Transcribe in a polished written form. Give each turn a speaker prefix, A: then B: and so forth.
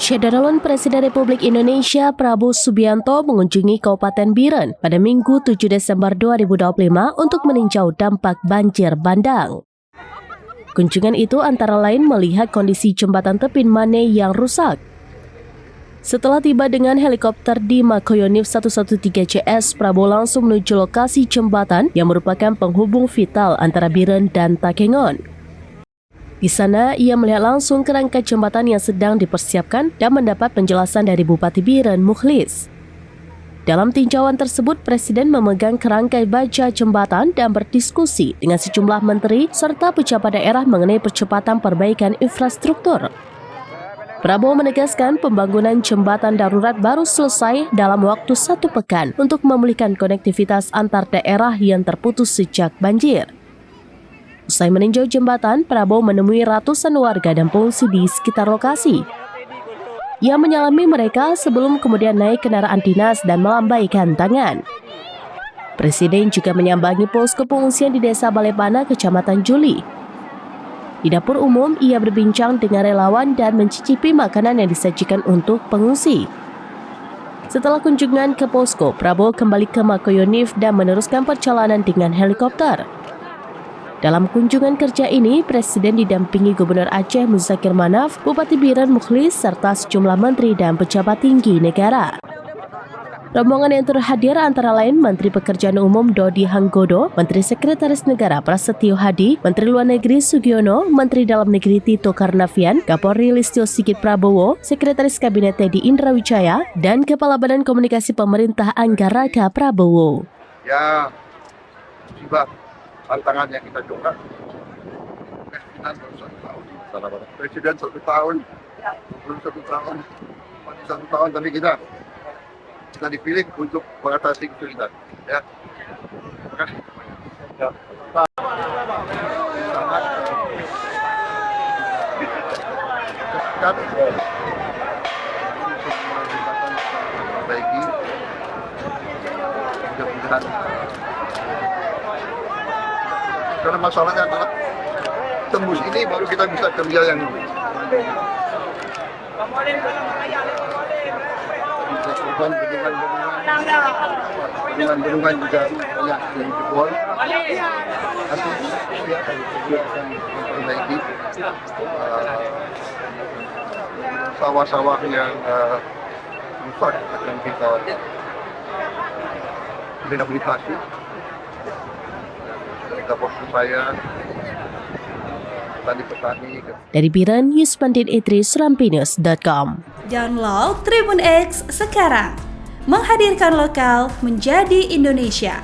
A: Calon Presiden Republik Indonesia Prabowo Subianto mengunjungi Kabupaten Biren pada Minggu 7 Desember 2025 untuk meninjau dampak banjir bandang. Kunjungan itu antara lain melihat kondisi jembatan Tepin Mane yang rusak. Setelah tiba dengan helikopter di Makoyonif 113 CS, Prabowo langsung menuju lokasi jembatan yang merupakan penghubung vital antara Biren dan Takengon. Di sana, ia melihat langsung kerangka jembatan yang sedang dipersiapkan dan mendapat penjelasan dari Bupati Biren, Mukhlis. Dalam tinjauan tersebut, Presiden memegang kerangkai baja jembatan dan berdiskusi dengan sejumlah menteri serta pejabat daerah mengenai percepatan perbaikan infrastruktur. Prabowo menegaskan pembangunan jembatan darurat baru selesai dalam waktu 1 pekan untuk memulihkan konektivitas antar daerah yang terputus sejak banjir. Usai meninjau jembatan, Prabowo menemui ratusan warga dan pengungsi di sekitar lokasi. Ia menyalami mereka sebelum kemudian naik kendaraan dinas dan melambaikan tangan. Presiden juga menyambangi posko pengungsian di Desa Balepana, Kecamatan Juli. Di dapur umum, ia berbincang dengan relawan dan mencicipi makanan yang disajikan untuk pengungsi. Setelah kunjungan ke posko, Prabowo kembali ke Makoyonif dan meneruskan perjalanan dengan helikopter. Dalam kunjungan kerja ini, Presiden didampingi Gubernur Aceh Muzakir Manaf, Bupati Biren Mukhlis, serta sejumlah menteri dan pejabat tinggi negara. Rombongan yang terhadir antara lain Menteri Pekerjaan Umum Dodi Hanggodo, Menteri Sekretaris Negara Prasetyo Hadi, Menteri Luar Negeri Sugiono, Menteri Dalam Negeri Tito Karnavian, Kapolri Listio Sigit Prabowo, Sekretaris Kabinet Teddy Indrawijaya, dan Kepala Badan Komunikasi Pemerintah Anggaraka Prabowo.
B: Ya, tiba tantangan yang kita coba. Presiden baru 1 tahun. Belum 1 tahun. Masih 1 tahun tapi kita dipilih untuk mengatasi kesulitan. Ya. Terima kasih. Ya. Sangat perbaiki. Mudah-mudahan. Karena masalahnya adalah tembus ini baru kita bisa kerja yang bendungan juga banyak yang jebol. Nanti ya akan memperbaiki sawah-sawah yang rusak akan kita rehabilitasi.
A: Dari Biren, Yusbandin Idris, Rampinews.com.
C: Download Tribun X sekarang, menghadirkan lokal menjadi Indonesia.